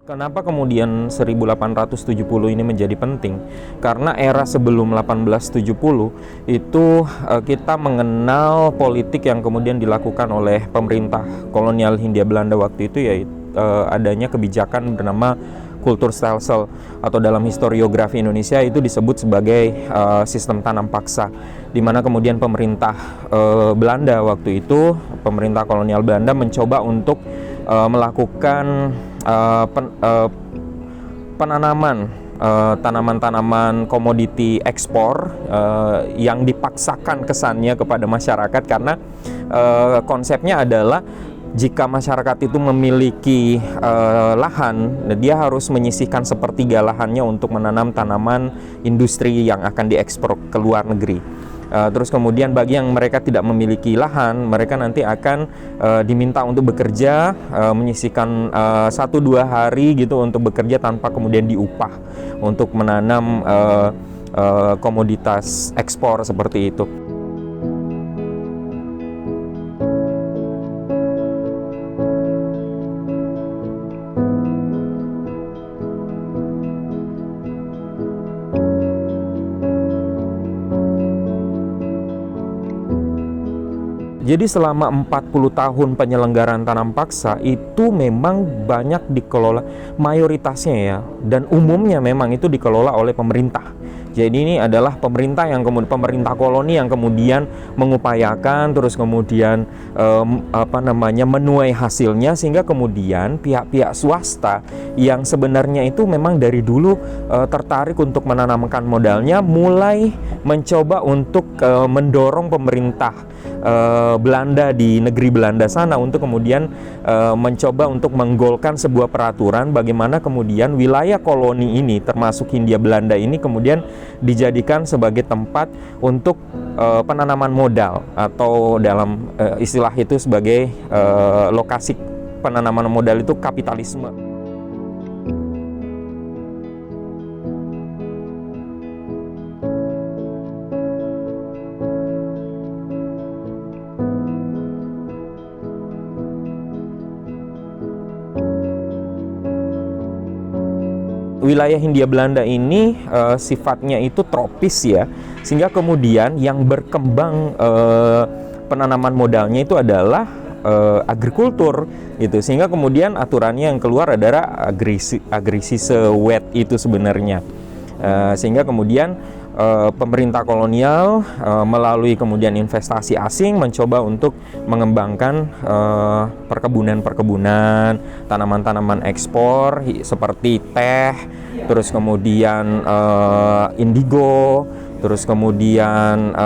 Kenapa kemudian 1870 ini menjadi penting? Karena era sebelum 1870 itu kita mengenal politik yang kemudian dilakukan oleh pemerintah kolonial Hindia Belanda waktu itu, yaitu adanya kebijakan bernama Kulturstelsel, atau dalam historiografi Indonesia itu disebut sebagai sistem tanam paksa, di mana kemudian pemerintah Belanda waktu itu, pemerintah kolonial Belanda mencoba untuk melakukan penanaman tanaman-tanaman komoditi ekspor yang dipaksakan kesannya kepada masyarakat, karena konsepnya adalah jika masyarakat itu memiliki lahan, dia harus menyisihkan sepertiga lahannya untuk menanam tanaman industri yang akan diekspor ke luar negeri. Terus kemudian bagi yang mereka tidak memiliki lahan, mereka nanti akan diminta untuk bekerja, menyisihkan 1-2 hari gitu untuk bekerja tanpa kemudian diupah untuk menanam komoditas ekspor seperti itu. Jadi selama 40 tahun penyelenggaraan tanam paksa itu memang banyak dikelola, mayoritasnya ya, dan umumnya memang itu dikelola oleh pemerintah. Jadi ini adalah pemerintah koloni yang kemudian mengupayakan, terus kemudian menuai hasilnya, sehingga kemudian pihak-pihak swasta yang sebenarnya itu memang dari dulu tertarik untuk menanamkan modalnya, mulai mencoba untuk mendorong pemerintah Belanda di negeri Belanda sana untuk kemudian mencoba untuk menggolkan sebuah peraturan bagaimana kemudian wilayah koloni ini, termasuk Hindia Belanda ini, kemudian dijadikan sebagai tempat untuk penanaman modal, atau dalam istilah itu sebagai lokasi penanaman modal itu kapitalisme. Wilayah Hindia Belanda ini sifatnya itu tropis ya, sehingga kemudian yang berkembang penanaman modalnya itu adalah agrikultur gitu, sehingga kemudian aturannya yang keluar adalah agresi sewet itu sebenarnya, sehingga kemudian pemerintah kolonial melalui kemudian investasi asing mencoba untuk mengembangkan perkebunan, tanaman-tanaman ekspor seperti teh, terus kemudian indigo, terus kemudian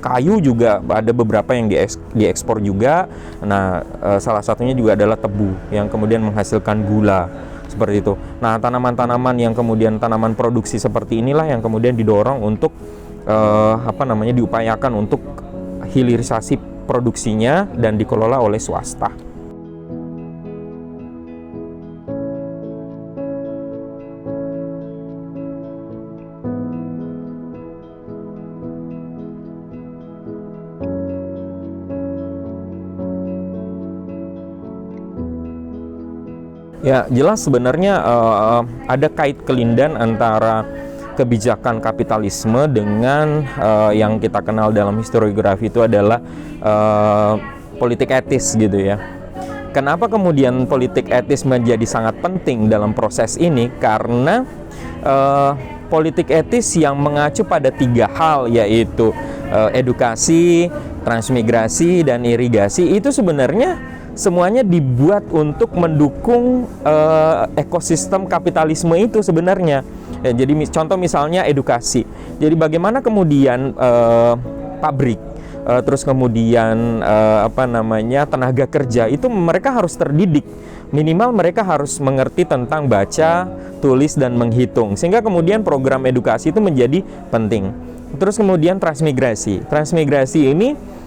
kayu juga ada beberapa yang diekspor juga. Nah, salah satunya juga adalah tebu yang kemudian menghasilkan gula. Seperti itu. Nah, tanaman-tanaman yang kemudian tanaman produksi seperti inilah yang kemudian didorong untuk diupayakan untuk hilirisasi produksinya dan dikelola oleh swasta. Ya, jelas sebenarnya ada kait kelindan antara kebijakan kapitalisme dengan yang kita kenal dalam historiografi itu adalah politik etis gitu ya. Kenapa kemudian politik etis menjadi sangat penting dalam proses ini? Karena politik etis yang mengacu pada 3 hal, yaitu edukasi, transmigrasi, dan irigasi, itu sebenarnya semuanya dibuat untuk mendukung ekosistem kapitalisme itu sebenarnya. Ya, jadi contoh misalnya edukasi. Jadi bagaimana kemudian pabrik, terus kemudian tenaga kerja itu mereka harus terdidik. Minimal mereka harus mengerti tentang baca, tulis, dan menghitung. Sehingga kemudian program edukasi itu menjadi penting. Terus kemudian transmigrasi. Transmigrasi ini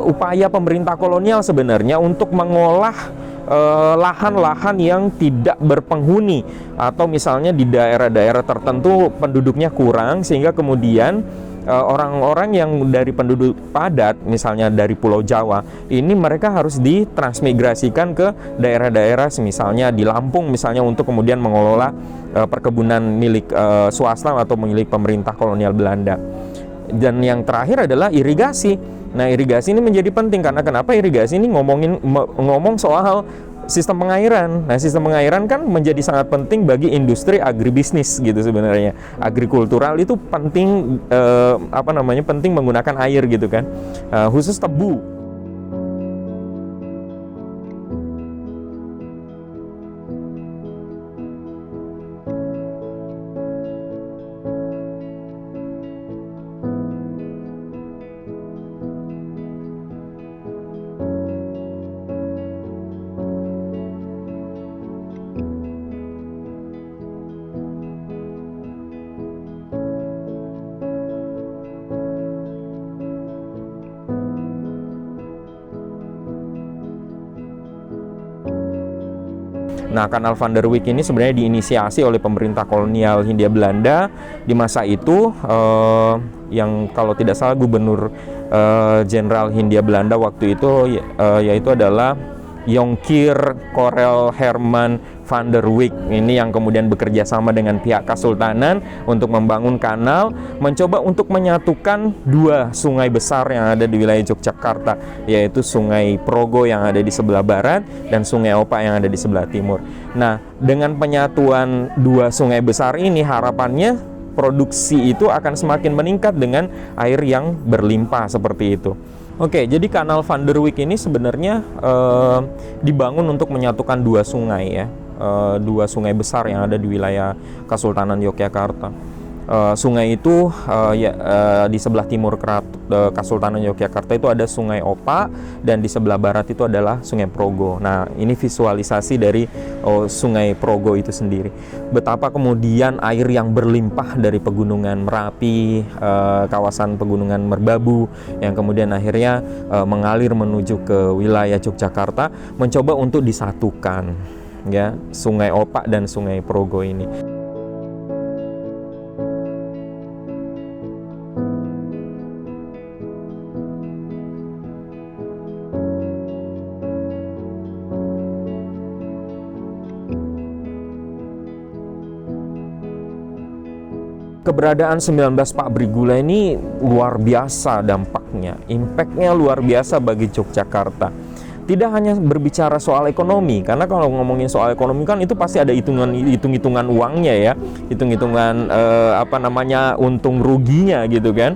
upaya pemerintah kolonial sebenarnya untuk mengolah lahan-lahan yang tidak berpenghuni, atau misalnya di daerah-daerah tertentu penduduknya kurang, sehingga kemudian orang-orang yang dari penduduk padat, misalnya dari Pulau Jawa, ini mereka harus ditransmigrasikan ke daerah-daerah, misalnya di Lampung misalnya, untuk kemudian mengelola perkebunan milik swasta atau milik pemerintah kolonial Belanda. Dan yang terakhir adalah irigasi. Nah, irigasi ini menjadi penting karena kenapa? Irigasi ini ngomong soal sistem pengairan. Nah, sistem pengairan kan menjadi sangat penting bagi industri agribisnis gitu sebenarnya. Agrikultural itu penting, penting menggunakan air gitu kan, khusus tebu. Nah, Kanal Van der Wijk ini sebenarnya diinisiasi oleh pemerintah kolonial Hindia Belanda di masa itu, yang kalau tidak salah Gubernur Jenderal Hindia Belanda waktu itu yaitu adalah Jonkheer Corel Herman van der Wijk. Ini yang kemudian bekerja sama dengan pihak Kesultanan untuk membangun kanal, mencoba untuk menyatukan dua sungai besar yang ada di wilayah Yogyakarta, yaitu Sungai Progo yang ada di sebelah barat dan Sungai Opak yang ada di sebelah timur. Nah, dengan penyatuan dua sungai besar ini, harapannya produksi itu akan semakin meningkat dengan air yang berlimpah seperti itu. Oke, jadi Kanal Van der Wijk ini sebenarnya dibangun untuk menyatukan dua sungai ya, dua sungai besar yang ada di wilayah Kesultanan Yogyakarta. Sungai itu di sebelah timur Kesultanan Yogyakarta itu ada Sungai Opak, dan di sebelah barat itu adalah Sungai Progo. Nah, ini visualisasi dari Sungai Progo itu sendiri. Betapa kemudian air yang berlimpah dari pegunungan Merapi, kawasan pegunungan Merbabu, yang kemudian akhirnya mengalir menuju ke wilayah Yogyakarta, mencoba untuk disatukan ya, Sungai Opak dan Sungai Progo ini. Keberadaan 19 pabrik gula ini luar biasa dampaknya, impactnya luar biasa bagi Yogyakarta. Tidak hanya berbicara soal ekonomi, karena kalau ngomongin soal ekonomi kan itu pasti ada hitung-hitungan uangnya ya, hitung-hitungan untung ruginya gitu kan.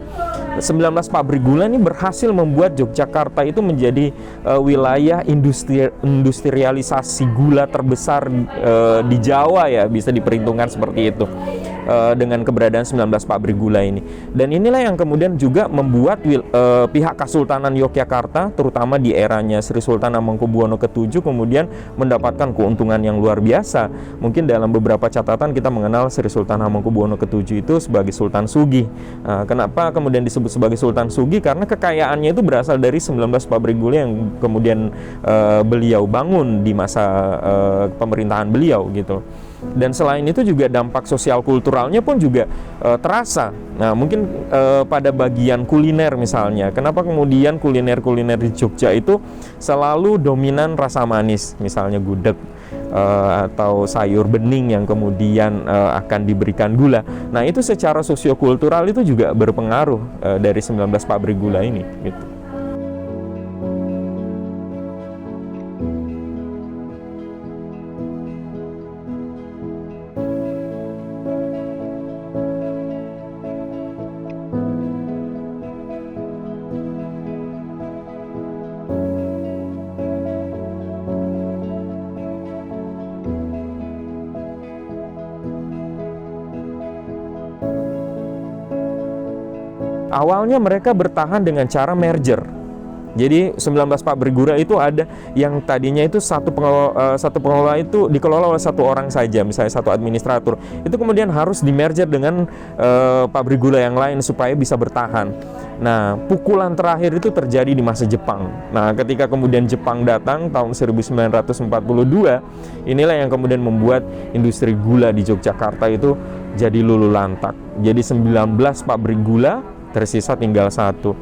19 pabrik gula ini berhasil membuat Yogyakarta itu menjadi wilayah industrialisasi gula terbesar di Jawa ya, bisa diperhitungkan seperti itu. Dengan keberadaan 19 pabrik gula ini. Dan inilah yang kemudian juga membuat pihak Kesultanan Yogyakarta, terutama di eranya Sri Sultan Hamengkubuwono ke-7, kemudian mendapatkan keuntungan yang luar biasa. Mungkin dalam beberapa catatan kita mengenal Sri Sultan Hamengkubuwono ke-7 itu sebagai Sultan Sugih. Kenapa kemudian disebut sebagai Sultan Sugih? Karena kekayaannya itu berasal dari 19 pabrik gula yang kemudian beliau bangun di masa pemerintahan beliau gitu. Dan selain itu juga dampak sosial kulturalnya pun juga terasa. Nah, mungkin pada bagian kuliner misalnya, kenapa kemudian kuliner-kuliner di Jogja itu selalu dominan rasa manis, misalnya gudeg atau sayur bening yang kemudian akan diberikan gula. Nah, itu secara sosiokultural itu juga berpengaruh dari 19 pabrik gula ini gitu. Awalnya mereka bertahan dengan cara merger. Jadi 19 pabrik gula itu ada yang tadinya itu satu pengelola itu dikelola oleh satu orang saja, misalnya satu administrator. Itu kemudian harus di-merger dengan pabrik gula yang lain supaya bisa bertahan. Nah, pukulan terakhir itu terjadi di masa Jepang. Nah, ketika kemudian Jepang datang tahun 1942, inilah yang kemudian membuat industri gula di Yogyakarta itu jadi lululantak. Jadi 19 pabrik gula tersisa tinggal satu.